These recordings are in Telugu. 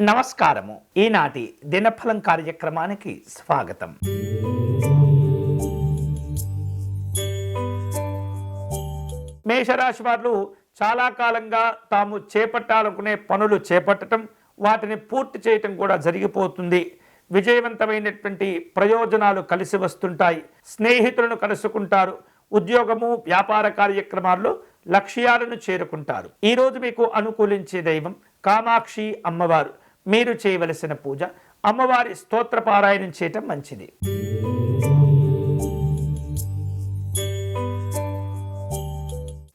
నమస్కారము. ఈనాటి దినఫలం కార్యక్రమానికి స్వాగతం. మేషరాశి వారు చాలా కాలంగా తాము చేపట్టాలనుకునే పనులు చేపట్టడం, వాటిని పూర్తి చేయటం కూడా జరిగిపోతుంది. విజయవంతమైనటువంటి ప్రయోజనాలు కలిసి వస్తుంటాయి. స్నేహితులను కలుసుకుంటారు. ఉద్యోగము, వ్యాపార కార్యక్రమాల్లో లక్ష్యాలను చేరుకుంటారు. ఈరోజు మీకు అనుకూలించే దైవం కామాక్షి అమ్మవారు. మీరు చేయవలసిన పూజ అమ్మవారి స్తోత్ర పారాయణం చేయటం మంచిది.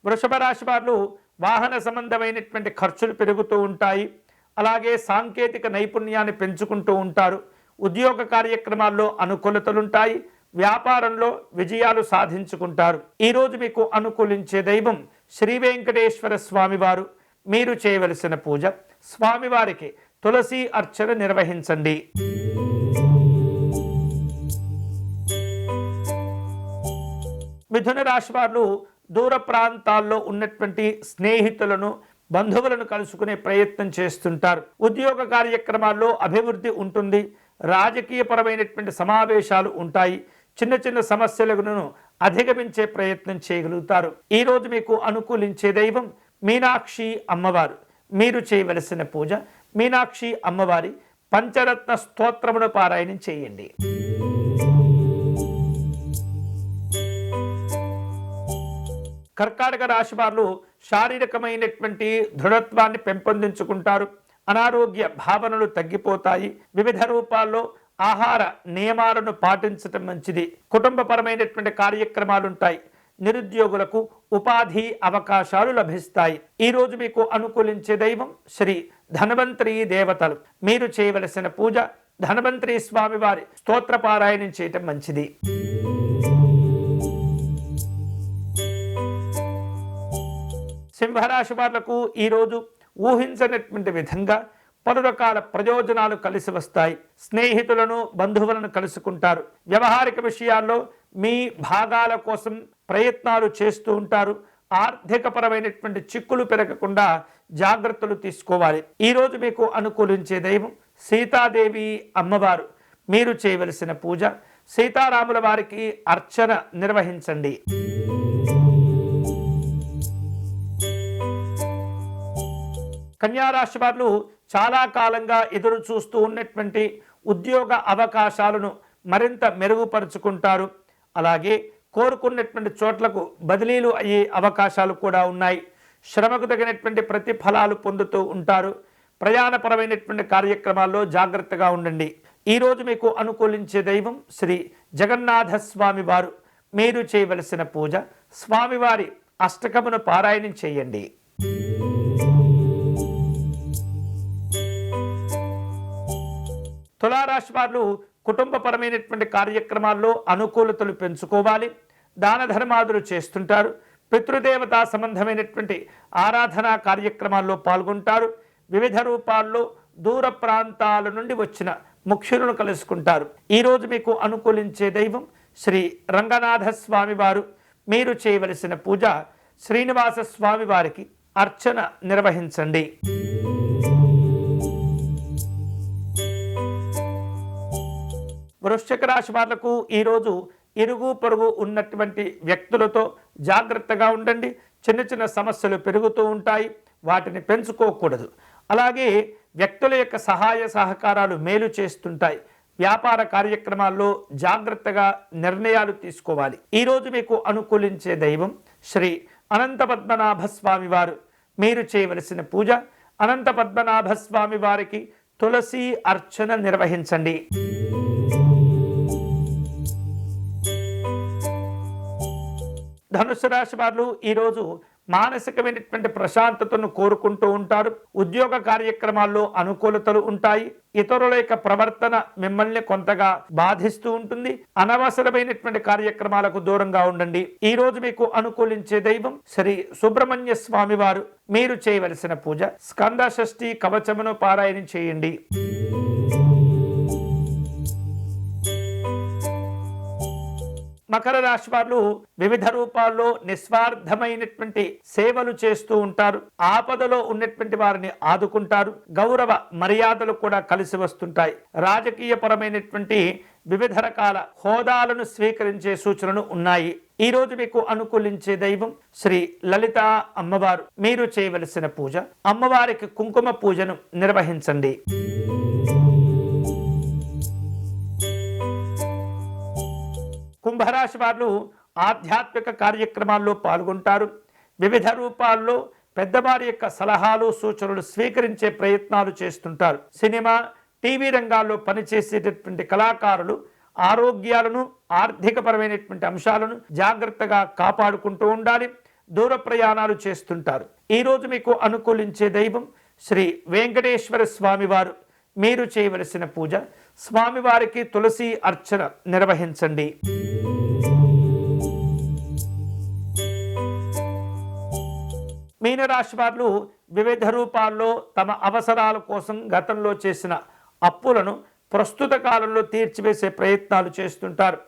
వృషభ రాశి వారు వాహన సంబంధమైనటువంటి ఖర్చులు పెరుగుతూ ఉంటాయి. అలాగే సాంకేతిక నైపుణ్యాన్ని పెంచుకుంటూ ఉంటారు. ఉద్యోగ కార్యక్రమాల్లో అనుకూలతలుంటాయి. వ్యాపారంలో విజయాలు సాధించుకుంటారు. ఈరోజు మీకు అనుకూలించే దైవం శ్రీ వెంకటేశ్వర స్వామివారు. మీరు చేయవలసిన పూజ స్వామివారికి తులసి అర్చన నిర్వహించండి. మిథున రాశి వారు దూర ప్రాంతాల్లో ఉన్నటువంటి స్నేహితులను, బంధువులను కలుసుకునే ప్రయత్నం చేస్తుంటారు. ఉద్యోగ కార్యక్రమాల్లో అభివృద్ధి ఉంటుంది. రాజకీయపరమైనటువంటి సమావేశాలు ఉంటాయి. చిన్న చిన్న సమస్యలను అధిగమించే ప్రయత్నం చేయగలుగుతారు. ఈరోజు మీకు అనుకూలించే దైవం మీనాక్షి అమ్మవారు. మీరు చేయవలసిన పూజ మీనాక్షి అమ్మవారి పంచరత్న స్తోత్రమును పారాయణం చేయండి. కర్కాటక రాశి వారు శారీరకమైనటువంటి దృఢత్వాన్ని పెంపొందించుకుంటారు. అనారోగ్య భావనలు తగ్గిపోతాయి. వివిధ రూపాల్లో ఆహార నియమాలను పాటించటం మంచిది. కుటుంబపరమైనటువంటి కార్యక్రమాలు ఉంటాయి. నిరుద్యోగులకు ఉపాధి అవకాశాలు లభిస్తాయి. ఈరోజు మీకు అనుకూలించే దైవం శ్రీ ధన్వంతరి దేవతలు. మీరు చేయవలసిన పూజ ధన్వంతరి స్వామివారి స్తోత్ర పారాయణం చేయటం మంచిది. సింహరాశి వాళ్లకు ఈరోజు ఊహించనటువంటి విధంగా పలు రకాల ప్రయోజనాలు కలిసి వస్తాయి. స్నేహితులను, బంధువులను కలుసుకుంటారు. వ్యవహారిక విషయాల్లో మీ భాగాల కోసం ప్రయత్నాలు చేస్తూ ఉంటారు. ఆర్థికపరమైనటువంటి చిక్కులు పెరగకుండా జాగ్రత్తలు తీసుకోవాలి. ఈరోజు మీకు అనుకూలించే దైవం సీతాదేవి అమ్మవారు. మీరు చేయవలసిన పూజ సీతారాముల వారికి అర్చన నిర్వహించండి. కన్యారాశి వారు చాలా కాలంగా ఎదురు చూస్తూ ఉన్నటువంటి ఉద్యోగ అవకాశాలను మరింత మెరుగుపరుచుకుంటారు. అలాగే కోరుకున్నటువంటి చోట్లకు బదిలీలు అయ్యే అవకాశాలు కూడా ఉన్నాయి. శ్రమకు తగినటువంటి ప్రతిఫలాలు పొందుతూ ఉంటారు. ప్రయాణపరమైనటువంటి కార్యక్రమాల్లో జాగ్రత్తగా ఉండండి. ఈరోజు మీకు అనుకూలించే దైవం శ్రీ జగన్నాథ స్వామి వారు. మీరు చేయవలసిన పూజ స్వామివారి అష్టకమును పారాయణం చేయండి. తులారాశి వారు కుటుంబపరమైనటువంటి కార్యక్రమాల్లో అనుకూలతలు పెంచుకోవాలి. దాన ధర్మాదులు చేస్తుంటారు. పితృదేవతా సంబంధమైనటువంటి ఆరాధనా కార్యక్రమాల్లో పాల్గొంటారు. వివిధ రూపాల్లో దూర ప్రాంతాల నుండి వచ్చిన ముఖ్యులను కలుసుకుంటారు. ఈరోజు మీకు అనుకూలించే దైవం శ్రీ రంగనాథ స్వామి వారు. మీరు చేయవలసిన పూజ శ్రీనివాస స్వామి వారికి అర్చన నిర్వహించండి. వృశ్చిక రాశి వాళ్లకు ఈరోజు ఇరుగు పొరుగు ఉన్నటువంటి వ్యక్తులతో జాగ్రత్తగా ఉండండి. చిన్న చిన్న సమస్యలు పెరుగుతూ ఉంటాయి. వాటిని పెంచుకోకూడదు. అలాగే వ్యక్తుల యొక్క సహాయ సహకారాలు మేలు చేస్తుంటాయి. వ్యాపార కార్యక్రమాల్లో జాగ్రత్తగా నిర్ణయాలు తీసుకోవాలి. ఈరోజు మీకు అనుకూలించే దైవం శ్రీ అనంత పద్మనాభ స్వామి వారు. మీరు చేయవలసిన పూజ అనంత పద్మనాభ స్వామి వారికి తులసి అర్చన నిర్వహించండి. ధనుసు రాశి వారు ఈరోజు మానసికమైనటువంటి ప్రశాంతతను కోరుకుంటూ ఉంటారు. ఉద్యోగ కార్యక్రమాల్లో అనుకూలతలు ఉంటాయి. ఇతరుల యొక్క ప్రవర్తన మిమ్మల్ని కొంతగా బాధిస్తూ ఉంటుంది. అనవసరమైనటువంటి కార్యక్రమాలకు దూరంగా ఉండండి. ఈ రోజు మీకు అనుకూలించే దైవం శ్రీ సుబ్రహ్మణ్య స్వామి వారు. మీరు చేయవలసిన పూజ స్కంద షష్ఠి కవచమును పారాయణం చేయండి. మకర రాశి వారు వివిధ రూపాల్లో నిస్వార్థమైనటువంటి సేవలు చేస్తూ ఉంటారు. ఆపదలో ఉన్నటువంటి వారిని ఆదుకుంటారు. గౌరవ మర్యాదలు కూడా కలిసి వస్తుంటాయి. రాజకీయ పరమైనటువంటి వివిధ రకాల హోదాలను స్వీకరించే సూచనలు ఉన్నాయి. ఈ రోజు మీకు అనుకూలించే దైవం శ్రీ లలిత అమ్మవారు. మీరు చేయవలసిన పూజ, అమ్మవారికి కుంకుమ పూజను నిర్వహించండి. కుంభరాశి వారు ఆధ్యాత్మిక కార్యక్రమాల్లో పాల్గొంటారు. వివిధ రూపాల్లో పెద్దవారి యొక్క సలహాలు సూచనలు స్వీకరించే ప్రయత్నాలు చేస్తుంటారు. సినిమా, టీవీ రంగాల్లో పనిచేసేటటువంటి కళాకారులు ఆరోగ్యాలను, ఆర్థికపరమైనటువంటి అంశాలను జాగ్రత్తగా కాపాడుకుంటూ ఉండాలి. దూర ప్రయాణాలు చేస్తుంటారు. ఈరోజు మీకు అనుకూలించే దైవం శ్రీ వెంకటేశ్వర స్వామివారు. మీరు చేయవలసిన పూజ, స్వామివారికి తులసి అర్చన నిర్వహించండి. మీనరాశి వారు వివిధ రూపాల్లో తమ అవసరాల కోసం గతంలో చేసిన అప్పులను ప్రస్తుత కాలంలో తీర్చివేసే ప్రయత్నాలు చేస్తుంటారు.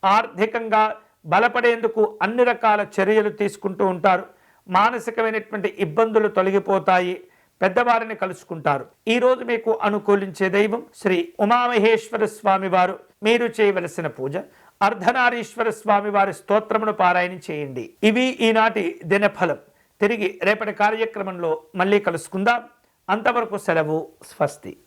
ఆర్థికంగా బలపడేందుకు అన్ని రకాల చర్యలు తీసుకుంటూ ఉంటారు. మానసికమైనటువంటి ఇబ్బందులు తొలగిపోతాయి. పెద్దవారిని కలుసుకుంటారు. ఈరోజు మీకు అనుకూలించే దైవం శ్రీ ఉమామహేశ్వర స్వామివారు. మీరు చేయవలసిన పూజ, అర్ధనారీశ్వర స్వామివారి స్తోత్రమును పారాయణ చేయండి. ఇవి ఈనాటి దినఫలం. తిరిగి రేపటి కార్యక్రమంలో మళ్ళీ కలుసుకుందాం. అంతవరకు సెలవు. స్వస్తి.